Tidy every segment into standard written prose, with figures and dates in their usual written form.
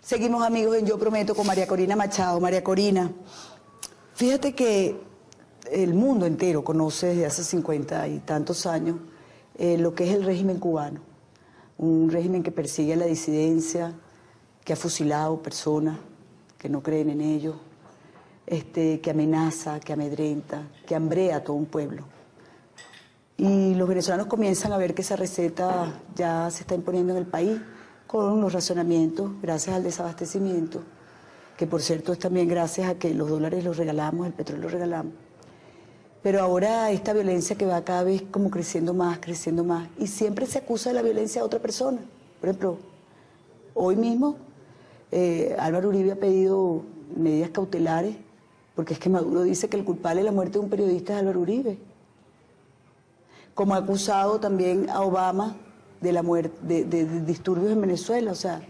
Seguimos, amigos, en Yo Prometo con María Corina Machado. María Corina, fíjate que el mundo entero conoce desde hace 50 y tantos años lo que es el régimen cubano. Un régimen que persigue a la disidencia, que ha fusilado personas que no creen en ello, que amenaza, que amedrenta, que hambrea a todo un pueblo. Y los venezolanos comienzan a ver que esa receta ya se está imponiendo en el país con los razonamientos, gracias al desabastecimiento, que por cierto es también gracias a que los dólares los regalamos, el petróleo lo regalamos. Pero ahora esta violencia que va cada vez como creciendo más, y siempre se acusa de la violencia a otra persona. Por ejemplo, hoy mismo Álvaro Uribe ha pedido medidas cautelares, porque es que Maduro dice que el culpable de la muerte de un periodista es Álvaro Uribe. Como ha acusado también a Obama de la muerte, de disturbios en Venezuela. O sea,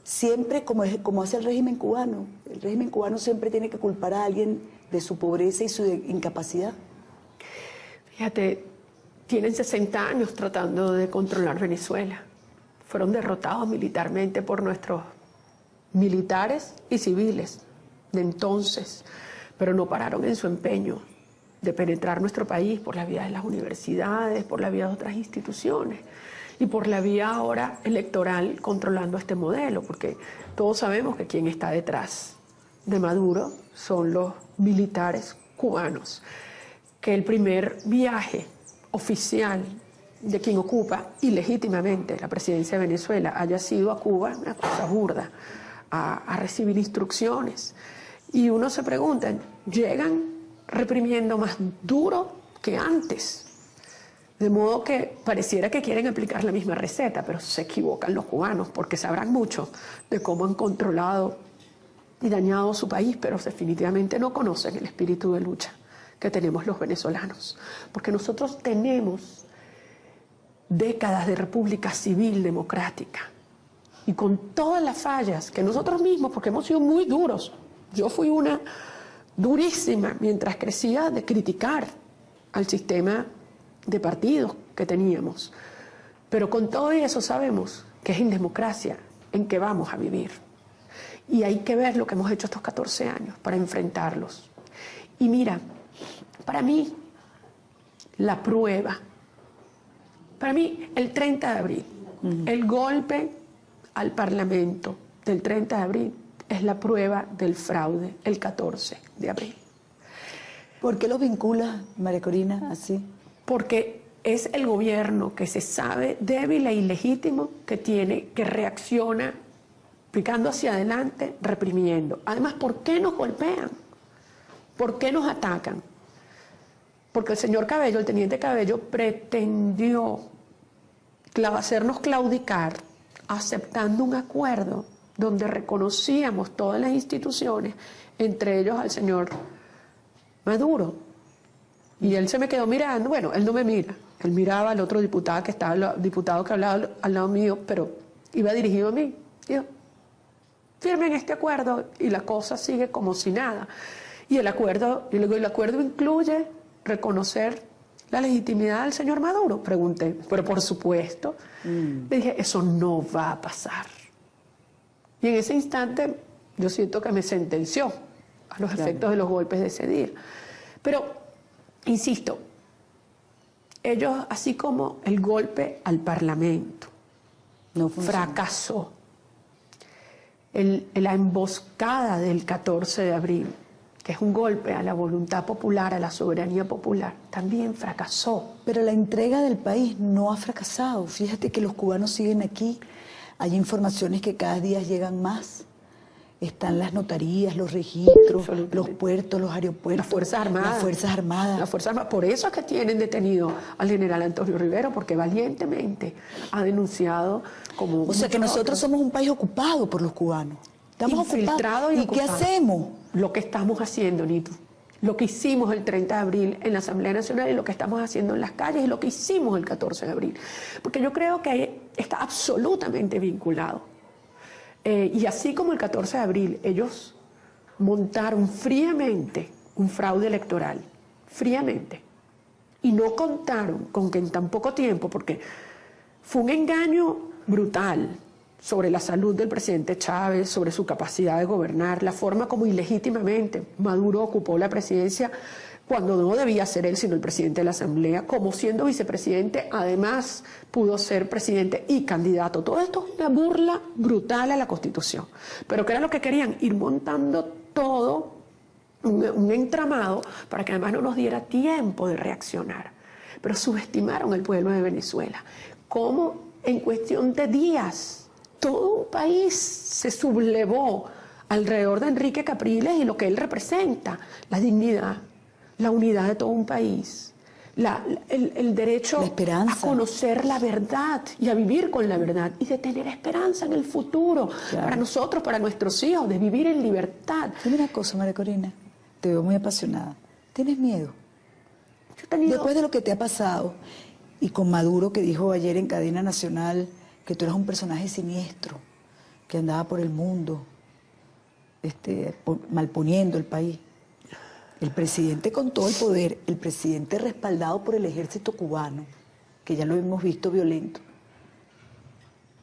siempre como hace el régimen cubano. El régimen cubano siempre tiene que culpar a alguien de su pobreza y su incapacidad. Fíjate, tienen 60 años tratando de controlar Venezuela. Fueron derrotados militarmente por nuestros militares y civiles de entonces, pero no pararon en su empeño de penetrar nuestro país por la vía de las universidades, por la vía de otras instituciones y por la vía ahora electoral controlando este modelo, porque todos sabemos que quien está detrás de Maduro son los militares cubanos, que el primer viaje oficial de quien ocupa ilegítimamente la presidencia de Venezuela haya sido a Cuba, una cosa burda, a recibir instrucciones. Y uno se pregunta, ¿llegan reprimiendo más duro que antes? De modo que pareciera que quieren aplicar la misma receta, pero se equivocan los cubanos, porque sabrán mucho de cómo han controlado y dañado su país, pero definitivamente no conocen el espíritu de lucha que tenemos los venezolanos. Porque nosotros tenemos décadas de república civil democrática, y con todas las fallas que nosotros mismos, porque hemos sido muy duros, yo fui una durísima mientras crecía de criticar al sistema de partidos que teníamos, pero con todo eso sabemos que es en democracia en que vamos a vivir, y hay que ver lo que hemos hecho estos 14 años para enfrentarlos. Y mira, para mí la prueba, para mí el 30 de abril, el golpe al Parlamento del 30 de abril es la prueba del fraude el 14 de abril. ¿Por qué lo vincula, María Corina, así? Porque es el gobierno que se sabe débil e ilegítimo, que reacciona picando hacia adelante, reprimiendo. Además, ¿por qué nos golpean? ¿Por qué nos atacan? Porque el señor Cabello, el teniente Cabello, pretendió hacernos claudicar aceptando un acuerdo donde reconocíamos todas las instituciones, entre ellos al señor Maduro. Y él se me quedó mirando. Bueno, él no me mira, él miraba al otro diputado que hablaba al lado mío, pero iba dirigido a mí. Dijo, firmen este acuerdo, y la cosa sigue como si nada. Y el acuerdo incluye reconocer la legitimidad del señor Maduro, pregunté. Pero por supuesto, le dije, eso no va a pasar. Y en ese instante yo siento que me sentenció a los efectos de los golpes de ese día. Pero, insisto, ellos, así como el golpe al Parlamento no fracasó, la emboscada del 14 de abril, que es un golpe a la voluntad popular, a la soberanía popular, también fracasó. Pero la entrega del país no ha fracasado. Fíjate que los cubanos siguen aquí. Hay informaciones que cada día llegan más. Están las notarías, los registros, los puertos, los aeropuertos. Las Fuerzas Armadas. Las Fuerzas Armadas. Las Fuerzas Armadas. Por eso es que tienen detenido al general Antonio Rivero, porque valientemente ha denunciado como... O sea que nosotros somos un país ocupado por los cubanos. Estamos infiltrados y ocupados. ¿Y qué hacemos? Lo que estamos haciendo, Nito. Lo que hicimos el 30 de abril en la Asamblea Nacional, y lo que estamos haciendo en las calles, y lo que hicimos el 14 de abril. Porque yo creo que está absolutamente vinculado. Y así como el 14 de abril ellos montaron fríamente un fraude electoral, fríamente, y no contaron con que en tan poco tiempo, porque fue un engaño brutal, sobre la salud del presidente Chávez, sobre su capacidad de gobernar, la forma como ilegítimamente Maduro ocupó la presidencia cuando no debía ser él, sino el presidente de la Asamblea, como siendo vicepresidente, además pudo ser presidente y candidato. Todo esto es una burla brutal a la Constitución. Pero ¿qué era lo que querían? Ir montando todo un entramado para que además no nos diera tiempo de reaccionar. Pero subestimaron al pueblo de Venezuela. Cómo en cuestión de días todo un país se sublevó alrededor de Enrique Capriles y lo que él representa, la dignidad, la unidad de todo un país, el derecho a conocer la verdad y a vivir con la verdad y de tener esperanza en el futuro, para nosotros, para nuestros hijos, de vivir en libertad. Dime una cosa, María Corina, te veo muy apasionada. ¿Tienes miedo? Después de lo que te ha pasado, y con Maduro, que dijo ayer en cadena nacional que tú eras un personaje siniestro, que andaba por el mundo, malponiendo el país. El presidente con todo el poder, el presidente respaldado por el ejército cubano, que ya lo hemos visto violento,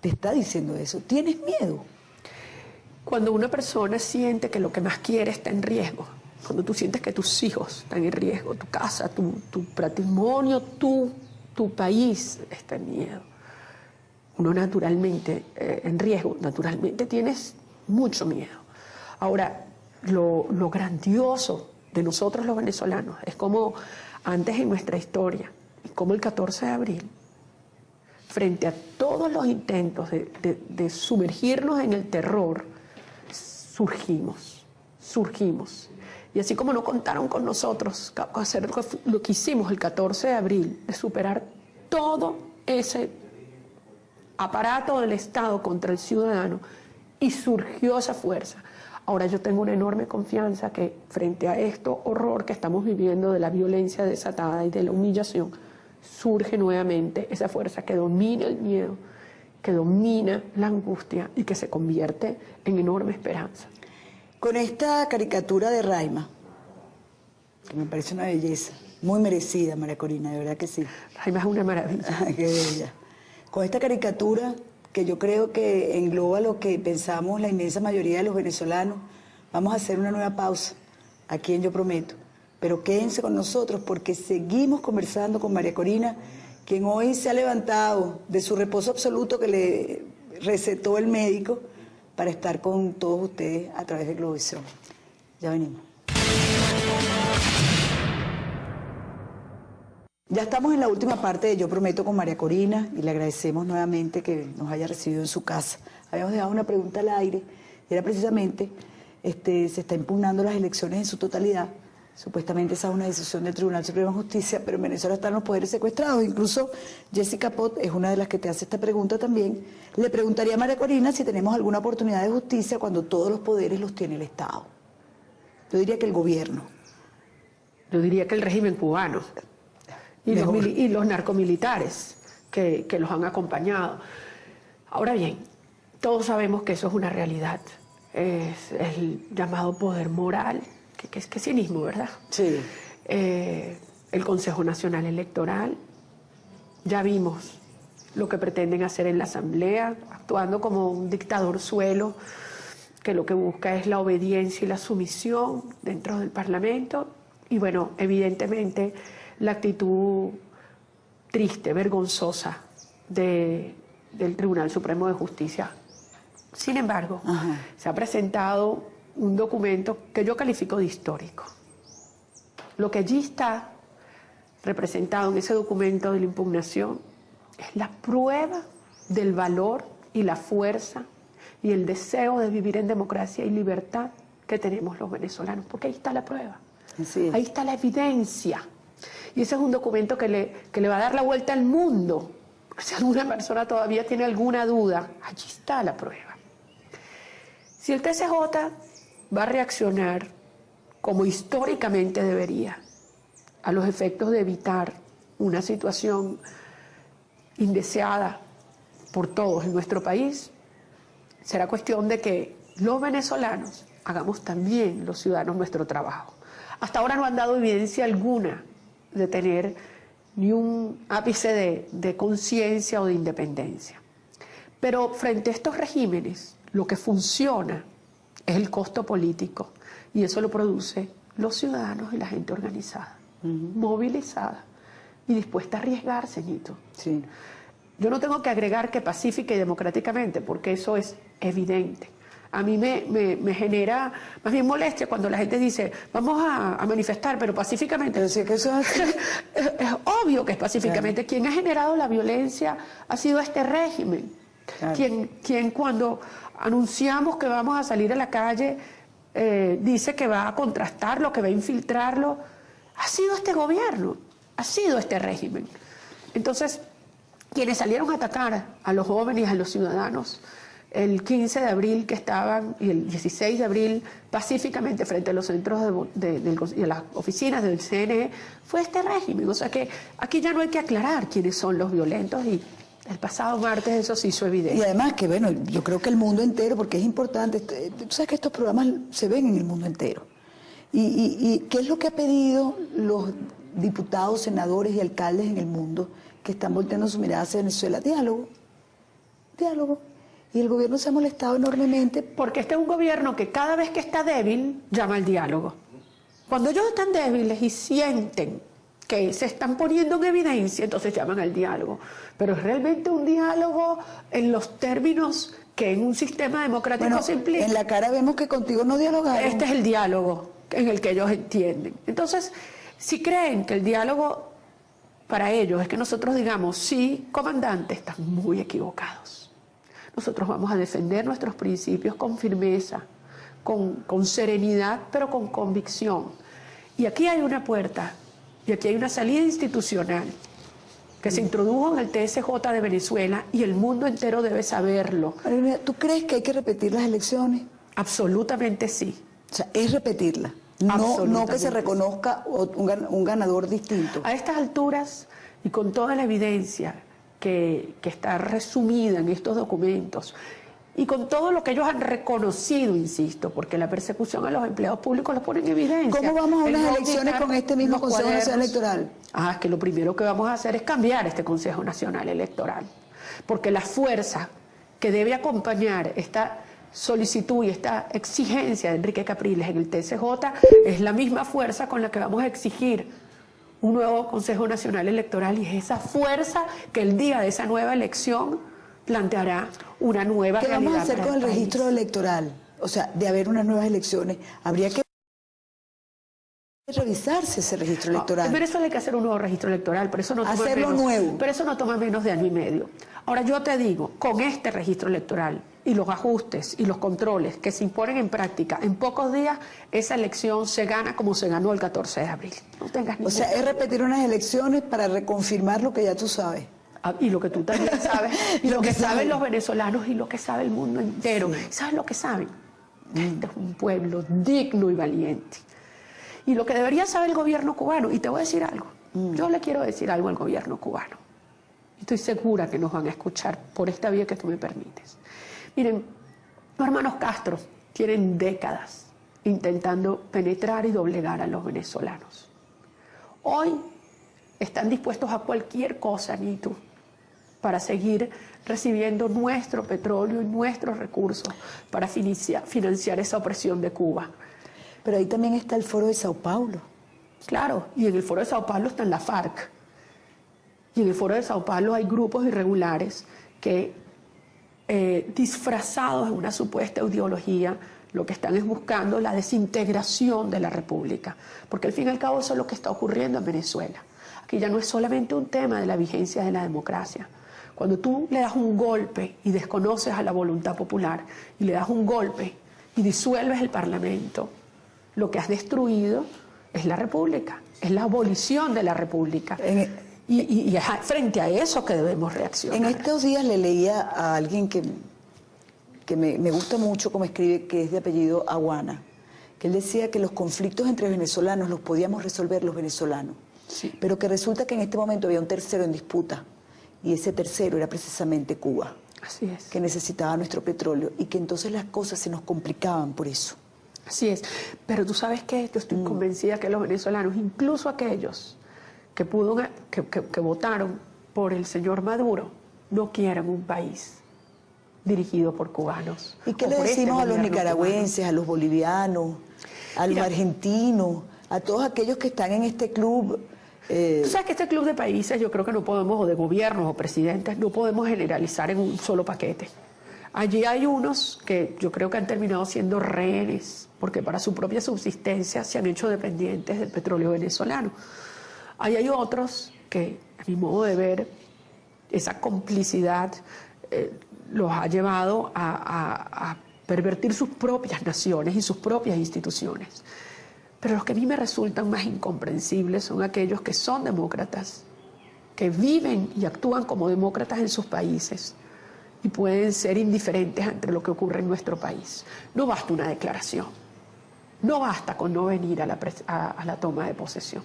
te está diciendo eso. ¿Tienes miedo? Cuando una persona siente que lo que más quiere está en riesgo, cuando tú sientes que tus hijos están en riesgo, tu casa, tu patrimonio, tu país está en miedo, uno naturalmente, en riesgo, naturalmente tienes mucho miedo. Ahora, lo grandioso de nosotros los venezolanos es como antes en nuestra historia, como el 14 de abril, frente a todos los intentos de sumergirnos en el terror, surgimos. Y así como no contaron con nosotros, hacer lo que hicimos el 14 de abril, de superar todo ese aparato del Estado contra el ciudadano, y surgió esa fuerza. Ahora yo tengo una enorme confianza que frente a esto horror que estamos viviendo de la violencia desatada y de la humillación, surge nuevamente esa fuerza que domina el miedo, que domina la angustia y que se convierte en enorme esperanza. Con esta caricatura de Raima, que me parece una belleza, muy merecida, María Corina, de verdad que sí. Raima es una maravilla. Qué bella. Con esta caricatura, que yo creo que engloba lo que pensamos la inmensa mayoría de los venezolanos, vamos a hacer una nueva pausa aquí en Yo Prometo. Pero quédense con nosotros porque seguimos conversando con María Corina, quien hoy se ha levantado de su reposo absoluto que le recetó el médico para estar con todos ustedes a través de Globovisión. Ya venimos. Ya estamos en la última parte de Yo Prometo con María Corina y le agradecemos nuevamente que nos haya recibido en su casa. Habíamos dejado una pregunta al aire y era precisamente, se está impugnando las elecciones en su totalidad. Supuestamente esa es una decisión del Tribunal Supremo de Justicia, pero en Venezuela están los poderes secuestrados. Incluso Jessica Pot es una de las que te hace esta pregunta también. Le preguntaría a María Corina si tenemos alguna oportunidad de justicia cuando todos los poderes los tiene el Estado. Yo diría que el gobierno. Yo diría que el régimen cubano. Y los narcomilitares que los han acompañado. Ahora bien, todos sabemos que eso es una realidad. Es el llamado poder moral, que es cinismo, ¿verdad? Sí. El Consejo Nacional Electoral. Ya vimos lo que pretenden hacer en la Asamblea, actuando como un dictador suelo, que lo que busca es la obediencia y la sumisión dentro del Parlamento. Y bueno, evidentemente la actitud triste, vergonzosa del Tribunal Supremo de Justicia. Sin embargo, se ha presentado un documento que yo califico de histórico. Lo que allí está representado en ese documento de la impugnación es la prueba del valor y la fuerza y el deseo de vivir en democracia y libertad que tenemos los venezolanos, porque ahí está la prueba, ahí está la evidencia. Y ese es un documento que le va a dar la vuelta al mundo. Si alguna persona todavía tiene alguna duda, allí está la prueba. Si el TSJ va a reaccionar como históricamente debería, a los efectos de evitar una situación indeseada por todos en nuestro país, será cuestión de que los venezolanos hagamos también, los ciudadanos, nuestro trabajo. Hasta ahora no han dado evidencia alguna de tener ni un ápice de conciencia o de independencia. Pero frente a estos regímenes, lo que funciona es el costo político, y eso lo produce los ciudadanos y la gente organizada, movilizada y dispuesta a arriesgarse, Ñito. Sí. Yo no tengo que agregar que pacífica y democráticamente, porque eso es evidente. A mí me genera más bien molestia cuando la gente dice, vamos a manifestar, pero pacíficamente. Pero sí que eso es... Es obvio que es pacíficamente. Claro. Quien ha generado la violencia ha sido este régimen. Claro. Quien cuando anunciamos que vamos a salir a la calle, dice que va a contrastarlo, que va a infiltrarlo, ha sido este gobierno, ha sido este régimen. Entonces, quienes salieron a atacar a los jóvenes y a los ciudadanos el 15 de abril que estaban, y el 16 de abril pacíficamente frente a los centros y a las oficinas del CNE, fue este régimen. O sea que aquí ya no hay que aclarar quiénes son los violentos, y el pasado martes eso se hizo evidente. Y además que, bueno, yo creo que el mundo entero, porque es importante, tú sabes que estos programas se ven en el mundo entero. ¿Y qué es lo que ha pedido los diputados, senadores y alcaldes en el mundo que están volteando su mirada hacia Venezuela? Diálogo, diálogo. Y el gobierno se ha molestado enormemente. Porque este es un gobierno que cada vez que está débil llama al diálogo. Cuando ellos están débiles y sienten que se están poniendo en evidencia, entonces llaman al diálogo. Pero es realmente un diálogo en los términos que en un sistema democrático se implica. En la cara vemos que contigo no dialogaron. Este es el diálogo en el que ellos entienden. Entonces, si creen que el diálogo para ellos es que nosotros digamos, sí, comandante, están muy equivocados. Nosotros vamos a defender nuestros principios con firmeza, con serenidad, pero con convicción. Y aquí hay una puerta, y aquí hay una salida institucional que se introdujo en el TSJ de Venezuela, y el mundo entero debe saberlo. ¿Tú crees que hay que repetir las elecciones? Absolutamente sí. O sea, es repetirlas. No que se reconozca un ganador distinto. A estas alturas, y con toda la evidencia que está resumida en estos documentos, y con todo lo que ellos han reconocido, insisto, porque la persecución a los empleados públicos los pone en evidencia. ¿Cómo vamos a unas elecciones con este mismo Consejo Nacional Electoral? Es que lo primero que vamos a hacer es cambiar este Consejo Nacional Electoral, porque la fuerza que debe acompañar esta solicitud y esta exigencia de Enrique Capriles en el TSJ es la misma fuerza con la que vamos a exigir un nuevo Consejo Nacional Electoral, y es esa fuerza que el día de esa nueva elección planteará una nueva realidad. ¿Qué vamos a hacer con el país. registro electoral? O sea, de haber unas nuevas elecciones, habría que revisarse ese registro electoral. En Venezuela hay que hacer un nuevo registro electoral, pero eso no toma hacerlo nuevo. Pero eso no toma menos de año y medio. Ahora yo te digo, con este registro electoral y los ajustes y los controles que se imponen en práctica, en pocos días esa elección se gana como se ganó el 14 de abril. No tengas O sea, es repetir unas elecciones para reconfirmar lo que ya tú sabes. Y lo que tú también sabes, y lo que saben los venezolanos y lo que sabe el mundo entero. Sí. ¿Sabes lo que saben? Este es un pueblo digno y valiente. Y lo que debería saber el gobierno cubano, y te voy a decir algo, yo le quiero decir algo al gobierno cubano. Estoy segura que nos van a escuchar por esta vía que tú me permites. Miren, los hermanos Castro tienen décadas intentando penetrar y doblegar a los venezolanos. Hoy están dispuestos a cualquier cosa, Nito, para seguir recibiendo nuestro petróleo y nuestros recursos para financiar esa opresión de Cuba. Pero ahí también está el Foro de Sao Paulo. Claro, y en el Foro de Sao Paulo está en la FARC. Y en el Foro de Sao Paulo hay grupos irregulares que, disfrazados en una supuesta ideología, lo que están es buscando la desintegración de la República. Porque al fin y al cabo eso es lo que está ocurriendo en Venezuela. Aquí ya no es solamente un tema de la vigencia de la democracia. Cuando tú le das un golpe y desconoces a la voluntad popular, y le das un golpe y disuelves el Parlamento, lo que has destruido es la República, es la abolición de la República. Y es frente a eso que debemos reaccionar. En estos días le leía a alguien que me gusta mucho como escribe, que es de apellido Aguana, que él decía que los conflictos entre venezolanos los podíamos resolver los venezolanos, sí, pero que resulta que en este momento había un tercero en disputa, y ese tercero era precisamente Cuba. Así es. Que necesitaba nuestro petróleo, y que entonces las cosas se nos complicaban por eso. Así es, pero tú sabes que yo estoy convencida que los venezolanos, incluso aquellos que votaron por el señor Maduro, no quieren un país dirigido por cubanos. ¿Y qué o le por este decimos a los gobierno nicaragüenses, cubano. a los bolivianos, a los Mira, argentinos, a todos aquellos que están en este club? Tú sabes que este club de países, yo creo que no podemos, o de gobiernos o presidentes, no podemos generalizar en un solo paquete. Allí hay unos que yo creo que han terminado siendo rehenes, porque para su propia subsistencia se han hecho dependientes del petróleo venezolano. Ahí hay otros que, a mi modo de ver, esa complicidad los ha llevado a pervertir sus propias naciones y sus propias instituciones. Pero los que a mí me resultan más incomprensibles son aquellos que son demócratas, que viven y actúan como demócratas en sus países y pueden ser indiferentes ante lo que ocurre en nuestro país. No basta una declaración, no basta con no venir a la toma de posesión.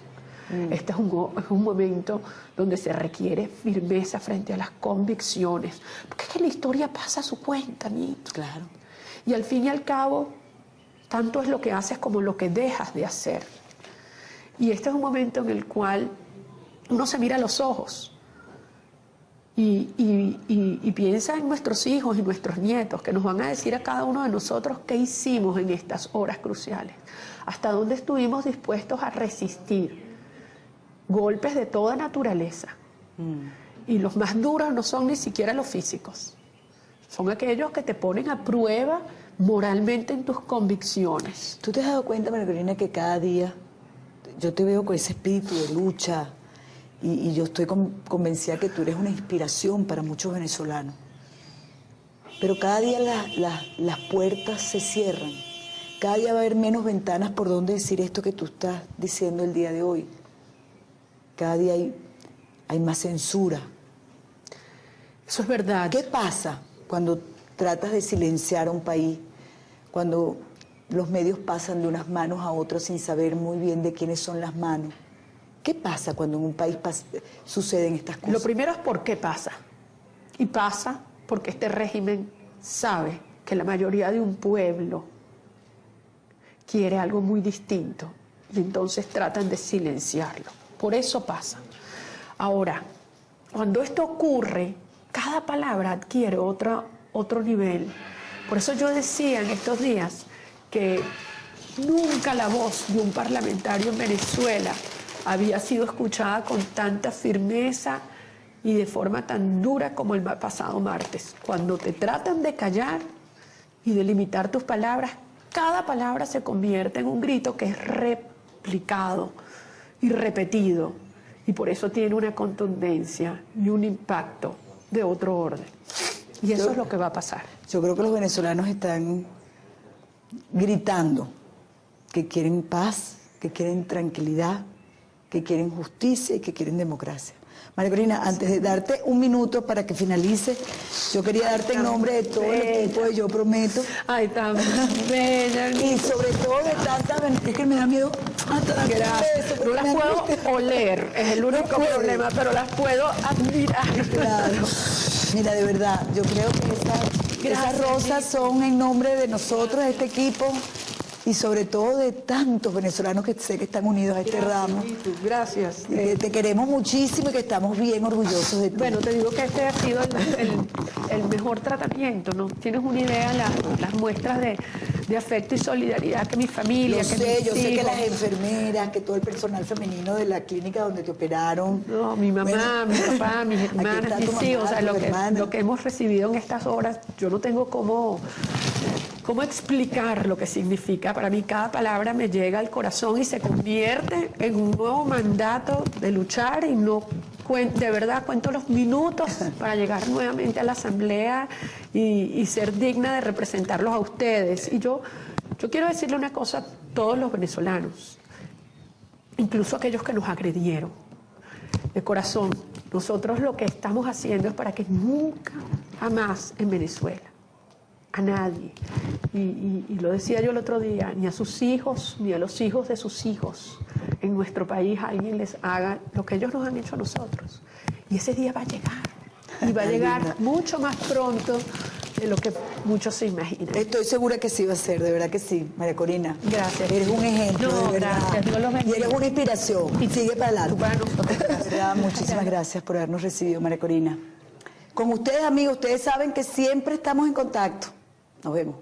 Este es un momento donde se requiere firmeza frente a las convicciones, porque es que la historia pasa a su cuenta, Nito. Claro. Y al fin y al cabo, tanto es lo que haces como lo que dejas de hacer. Y este es un momento en el cual uno se mira a los ojos y piensa en nuestros hijos y nuestros nietos, que nos van a decir a cada uno de nosotros qué hicimos en estas horas cruciales, hasta dónde estuvimos dispuestos a resistir golpes de toda naturaleza. Y los más duros no son ni siquiera los físicos, son aquellos que te ponen a prueba moralmente en tus convicciones. ¿Tú te has dado cuenta, María Corina, que cada día yo te veo con ese espíritu de lucha y yo estoy convencida que tú eres una inspiración para muchos venezolanos? Pero cada día las puertas se cierran, cada día va a haber menos ventanas por donde decir esto que tú estás diciendo el día de hoy. Cada día hay más censura. Eso es verdad. ¿Qué pasa cuando tratas de silenciar a un país, cuando los medios pasan de unas manos a otras sin saber muy bien de quiénes son las manos? ¿Qué pasa cuando en un país suceden estas cosas? Lo primero es por qué pasa. Y pasa porque este régimen sabe que la mayoría de un pueblo quiere algo muy distinto y entonces tratan de silenciarlo. Por eso pasa. Ahora, cuando esto ocurre, cada palabra adquiere otro nivel. Por eso yo decía en estos días que nunca la voz de un parlamentario en Venezuela había sido escuchada con tanta firmeza y de forma tan dura como el pasado martes. Cuando te tratan de callar y de limitar tus palabras, cada palabra se convierte en un grito que es replicado y repetido, y por eso tiene una contundencia y un impacto de otro orden. Y eso es lo que va a pasar. Yo creo que los venezolanos están gritando que quieren paz, que quieren tranquilidad, que quieren justicia y que quieren democracia. María Corina, antes de darte un minuto para que finalice, yo quería darte en nombre de todo el equipo de Yo Prometo. Ay, tan bella. Y sobre todo de tantas, es que me da miedo. Gracias. No las puedo oler, es el único problema, pero las puedo admirar. Claro. Mira, de verdad, yo creo que esas rosas son en nombre de nosotros, de este equipo, y sobre todo de tantos venezolanos que sé que están unidos a este ramo. Gracias. Y que te queremos muchísimo y que estamos bien orgullosos de ti. Bueno, te digo que este ha sido el mejor tratamiento, ¿no? Tienes una idea, las muestras de afecto y solidaridad que mi familia, Yo que sé, mis yo sé que hijos. las enfermeras, que todo el personal femenino de la clínica donde te operaron. No, mi mamá, Bueno, mi papá, mis aquí hermanas, está tu mis mamá, hijos, o sea, tu lo hermana. que hemos recibido en estas horas, yo no tengo cómo explicar lo que significa. Para mí cada palabra me llega al corazón y se convierte en un nuevo mandato de luchar y no de verdad cuento los minutos para llegar nuevamente a la asamblea y ser digna de representarlos a ustedes. Y yo quiero decirle una cosa a todos los venezolanos, incluso aquellos que nos agredieron. De corazón, nosotros lo que estamos haciendo es para que nunca, jamás en Venezuela, a nadie, y lo decía yo el otro día, ni a sus hijos, ni a los hijos de sus hijos, en nuestro país alguien les haga lo que ellos nos han hecho a nosotros. Y ese día va a llegar, y va a llegar mucho más pronto de lo que muchos se imaginan. Estoy segura que sí va a ser, de verdad que sí, María Corina. Gracias. Eres un ejemplo, No, de verdad. gracias, Dios los bendiga. Y eres una inspiración. Y sigue para adelante. Tú para nosotros. De verdad, muchísimas gracias por habernos recibido, María Corina. Con ustedes, amigos, ustedes saben que siempre estamos en contacto. Nos vemos.